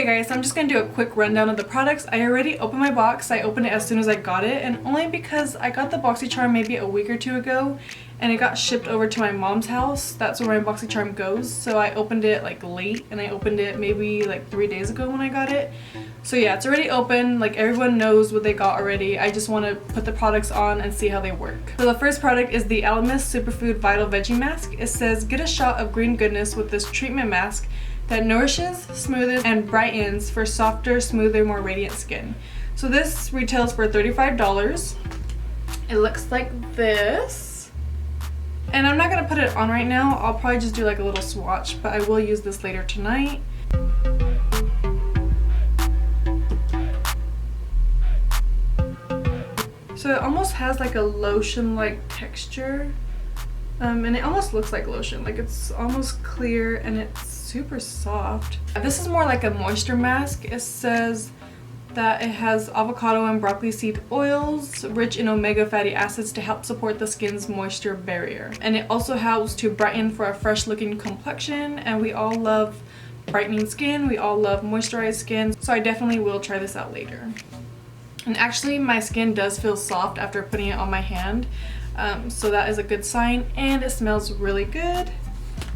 Okay guys, so I'm just gonna do a quick rundown of the products. I already opened my box. I opened it as soon as I got it, and only because I got the BOXYCHARM maybe a week or two ago and it got shipped over to my mom's house. That's where my BOXYCHARM goes. So I opened it like late, and I opened it maybe like 3 days ago when I got it. So yeah, it's already open. Like everyone knows what they got already. I just want to put the products on and see how they work. So the first product is the Elemis Superfood Vital Veggie Mask. It says, get a shot of green goodness with this treatment mask that nourishes, smoothens, and brightens for softer, smoother, more radiant skin. So this retails for $35. It looks like this. And I'm not gonna put it on right now. I'll probably just do like a little swatch, but I will use this later tonight. So it almost has like a lotion-like texture. And it almost looks like lotion. Like it's almost clear and it's super soft. This is more like a moisture mask. It says that it has avocado and broccoli seed oils rich in omega fatty acids to help support the skin's moisture barrier. And it also helps to brighten for a fresh looking complexion, and we all love brightening skin. We all love moisturized skin. So I definitely will try this out later. And actually my skin does feel soft after putting it on my hand. So that is a good sign, and it smells really good.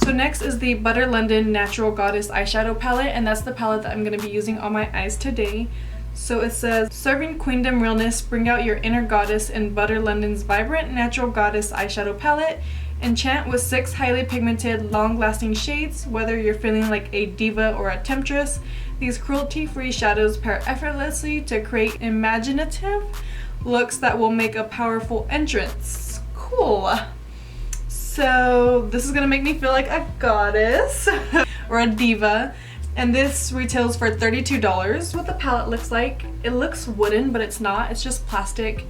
So next is the Butter London Natural Goddess Eyeshadow Palette, and that's the palette that I'm going to be using on my eyes today. So it says, serving queendom realness, bring out your inner goddess in Butter London's vibrant Natural Goddess Eyeshadow Palette. Enchant with 6 highly pigmented, long-lasting shades. Whether you're feeling like a diva or a temptress, these cruelty-free shadows pair effortlessly to create imaginative looks that will make a powerful entrance. Cool. So this is gonna make me feel like a goddess or a diva. And this retails for $32. What the palette looks like, it looks wooden, but it's not. It's just plastic.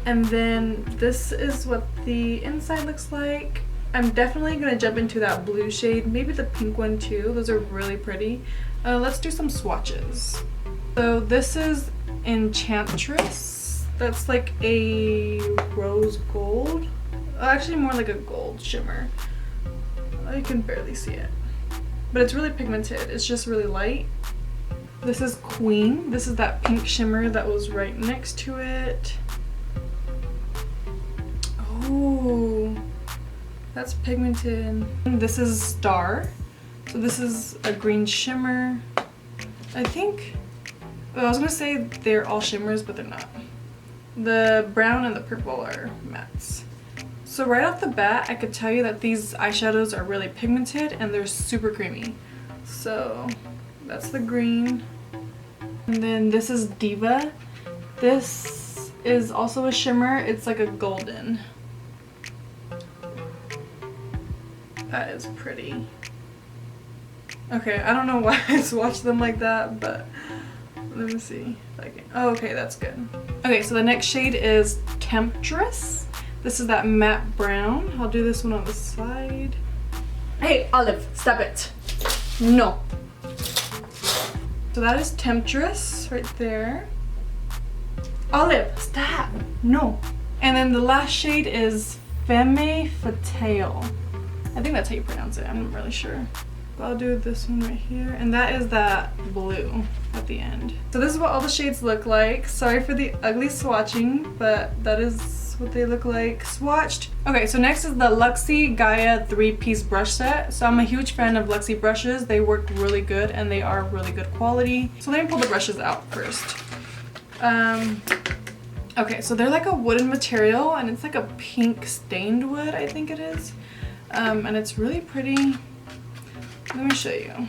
And then this is what the inside looks like. I'm definitely gonna jump into that blue shade, maybe the pink one too. Those are really pretty. Let's do some swatches. So this is Enchantress. That's like a rose gold. Actually more like a gold shimmer. You can barely see it. But it's really pigmented. It's just really light. This is Queen. This is that pink shimmer that was right next to it. Oh, that's pigmented. This is Star. So this is a green shimmer. I think, well, I was gonna say they're all shimmers, but they're not. The brown and the purple are mattes. So right off the bat, I could tell you that these eyeshadows are really pigmented and they're super creamy. So that's the green. And then this is Diva. This is also a shimmer. It's like a golden. That is pretty. Okay, I don't know why I swatched them like that, but let me see if I can. Oh, okay, that's good. Okay, so the next shade is Temptress. This is that matte brown. I'll do this one on the side. Hey, Olive, stop it. No. So that is Temptress right there. Olive, stop. No. And then the last shade is Femme Fatale. I think that's how you pronounce it. I'm not really sure. But I'll do this one right here. And that is that blue at the end. So this is what all the shades look like. Sorry for the ugly swatching, but that is what they look like swatched. Okay, so next is the Luxie GAEA 3-piece brush set. So I'm a huge fan of Luxie brushes. They work really good and they are really good quality. So let me pull the brushes out first. Okay, so they're like a wooden material and it's like a pink stained wood, I think it is. And it's really pretty. Let me show you.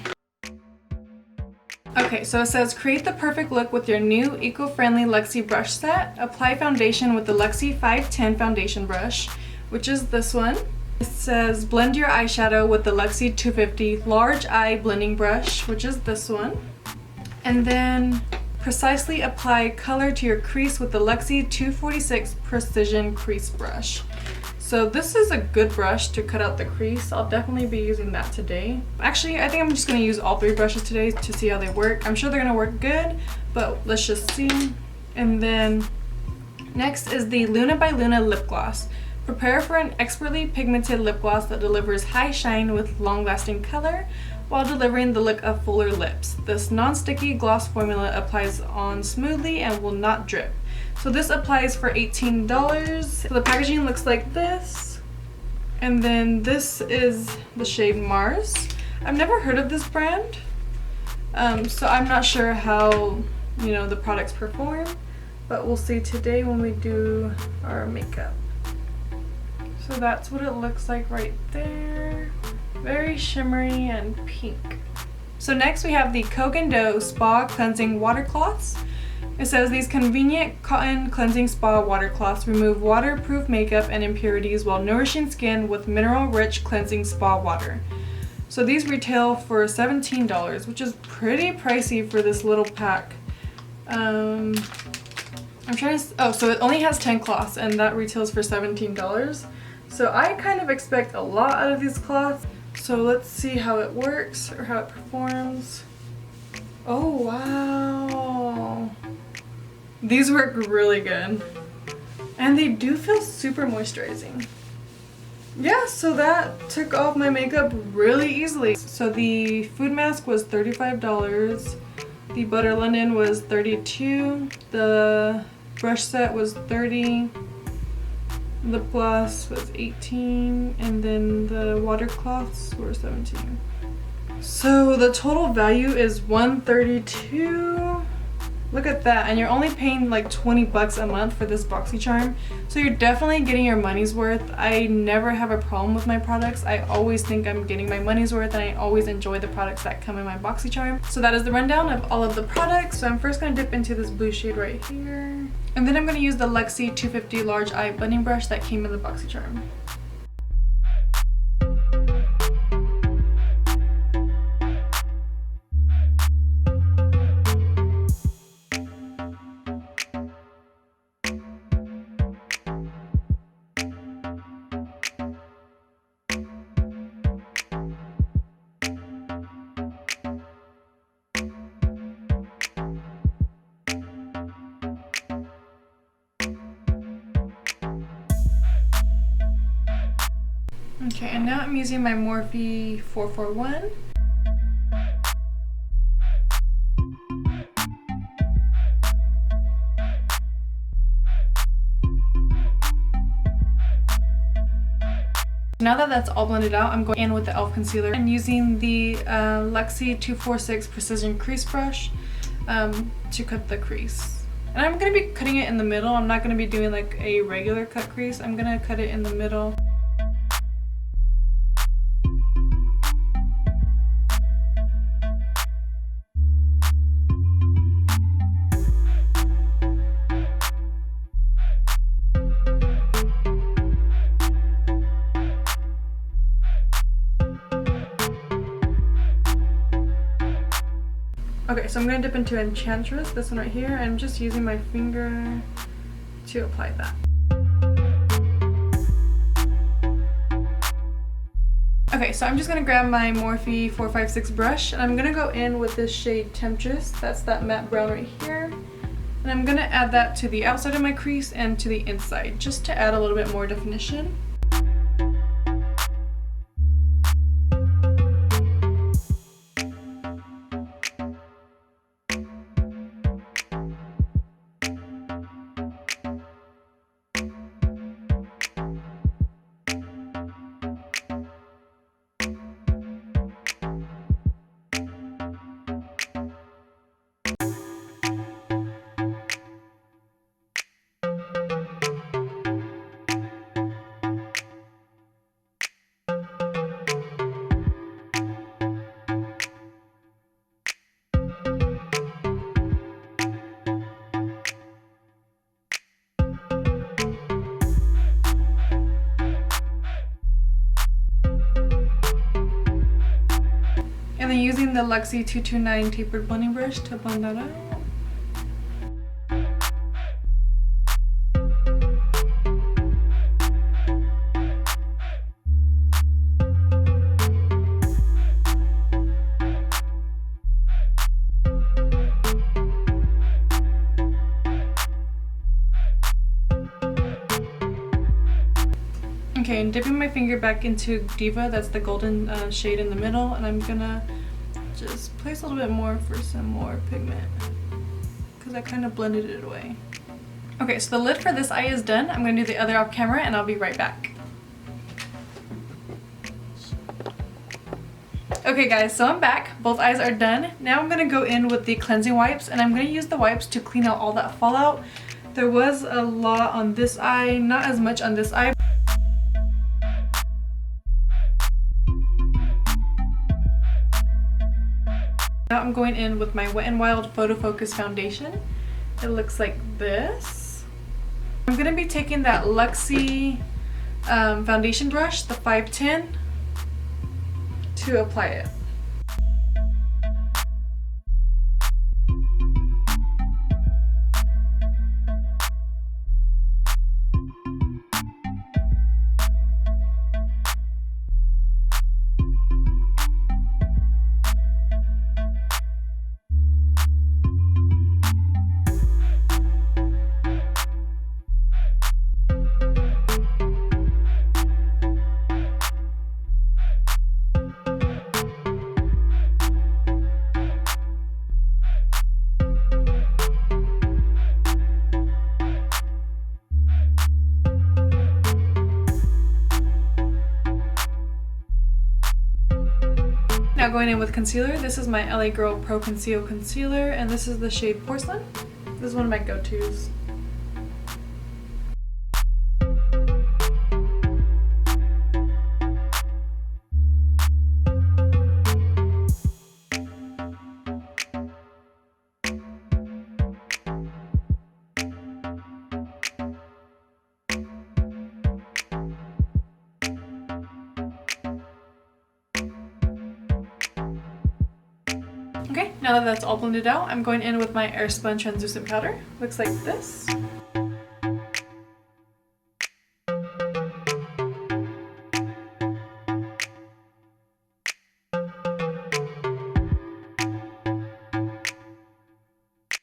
Okay, so it says, create the perfect look with your new eco-friendly Luxie brush set. Apply foundation with the Luxie 510 foundation brush, which is this one. It says, blend your eyeshadow with the Luxie 250 large eye blending brush, which is this one. And then precisely apply color to your crease with the Luxie 246 precision crease brush. So this is a good brush to cut out the crease. I'll definitely be using that today. Actually, I think I'm just gonna use all 3 brushes today to see how they work. I'm sure they're gonna work good, but let's just see. And then next is the Luna by Luna lip gloss. Prepare for an expertly pigmented lip gloss that delivers high shine with long-lasting color while delivering the look of fuller lips. This non-sticky gloss formula applies on smoothly and will not drip. So this applies for $18. So the packaging looks like this. And then this is the shade Mars. I've never heard of this brand. So I'm not sure how, you know, the products perform, but we'll see today when we do our makeup. So that's what it looks like right there. Very shimmery and pink. So next we have the Kogan Dough Spa Cleansing Water Cloths. It says these convenient cotton cleansing spa water cloths remove waterproof makeup and impurities while nourishing skin with mineral-rich cleansing spa water. So these retail for $17, which is pretty pricey for this little pack. I'm trying to, oh, so it only has 10 cloths and that retails for $17. So I kind of expect a lot out of these cloths. So let's see how it works or how it performs. Oh, wow. These work really good. And they do feel super moisturizing. Yeah, so that took off my makeup really easily. So the food mask was $35. The butter linen was $32. The brush set was $30. Lip gloss was $18. And then the water cloths were $17. So the total value is $132. Look at that, and you're only paying like 20 bucks a month for this BOXYCHARM. So you're definitely getting your money's worth. I never have a problem with my products. I always think I'm getting my money's worth, and I always enjoy the products that come in my BOXYCHARM. So that is the rundown of all of the products. So I'm first gonna dip into this blue shade right here. And then I'm gonna use the Luxie 250 Large Eye Blending Brush that came in the BOXYCHARM. Okay, and now I'm using my Morphe 441. Now that that's all blended out, I'm going in with the e.l.f. concealer and using the Luxie 246 Precision Crease Brush to cut the crease. And I'm going to be cutting it in the middle. I'm not going to be doing like a regular cut crease. I'm going to cut it in the middle. Okay, so I'm going to dip into Enchantress, this one right here, and I'm just using my finger to apply that. Okay, so I'm just going to grab my Morphe 456 brush, and I'm going to go in with this shade Temptress, that's that matte brown right here. And I'm going to add that to the outside of my crease and to the inside, just to add a little bit more definition. And then using the Luxie 229 tapered blending brush to blend that out. Okay, and dipping my finger back into Diva, that's the golden shade in the middle, and I'm gonna just place a little bit more for some more pigment because I kind of blended it away. Okay, so the lid for this eye is done. I'm gonna do the other off camera and I'll be right back. Okay guys, so I'm back. Both eyes are done. Now I'm gonna go in with the cleansing wipes, and I'm gonna use the wipes to clean out all that fallout. There was a lot on this eye, not as much on this eye. Now I'm going in with my Wet n Wild Photofocus foundation. It looks like this. I'm going to be taking that Luxie foundation brush, the 510, to apply it. Now going in with concealer, this is my LA Girl Pro.Conceal concealer, and this is the shade Porcelain. This is one of my go-tos. Okay, now that that's all blended out, I'm going in with my Airspun translucent powder. Looks like this.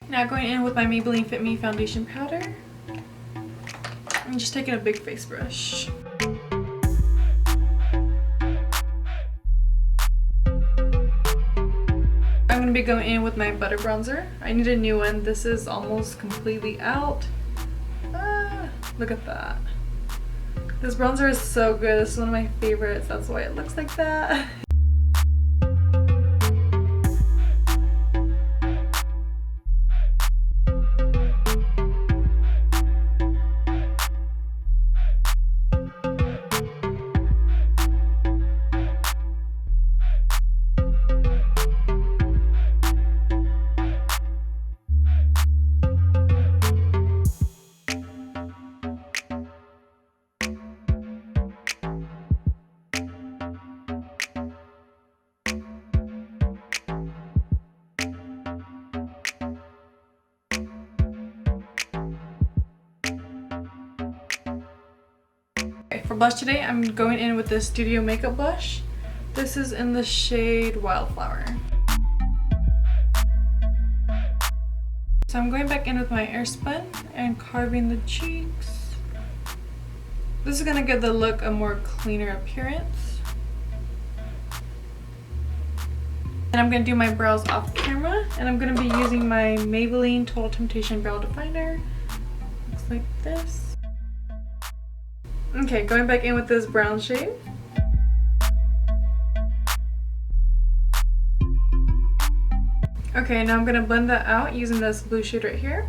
Now going in with my Maybelline Fit Me foundation powder. I'm just taking a big face brush. I'm going to be going in with my butter bronzer. I need a new one. This is almost completely out. Look at that. This bronzer is so good. This is one of my favorites. That's why it looks like that. For blush today, I'm going in with this Studio Makeup blush. This is in the shade Wildflower. So I'm going back in with my Airspun and carving the cheeks. This is going to give the look a more cleaner appearance. And I'm going to do my brows off camera, and I'm going to be using my Maybelline Total Temptation Brow Definer. Looks like this. Okay, going back in with this brown shade. Okay, now I'm going to blend that out using this blue shade right here.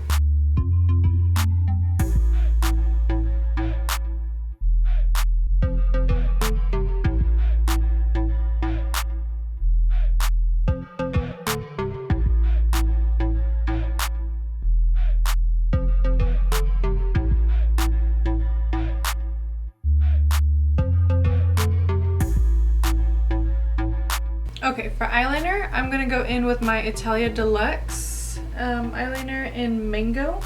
Okay, for eyeliner, I'm going to go in with my Italia Deluxe eyeliner in Mango.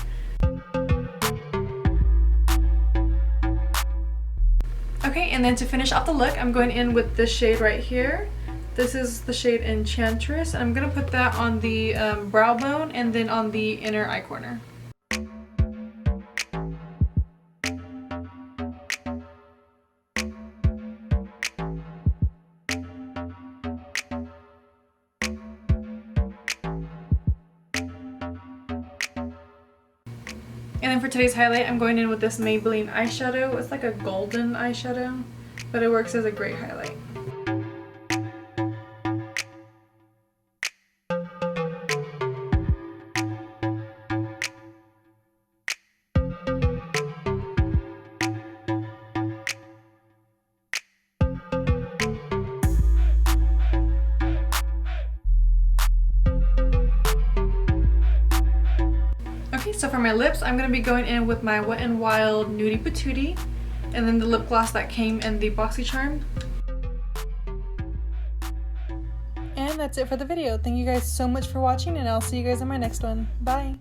Okay, and then to finish off the look, I'm going in with this shade right here. This is the shade Enchantress, and I'm going to put that on the brow bone and then on the inner eye corner. And then for today's highlight, I'm going in with this Maybelline eyeshadow. It's like a golden eyeshadow, but it works as a great highlight. Okay, so for my lips, I'm going to be going in with my Wet n Wild Nudie Patootie, and then the lip gloss that came in the BOXYCHARM. And that's it for the video. Thank you guys so much for watching, and I'll see you guys in my next one. Bye!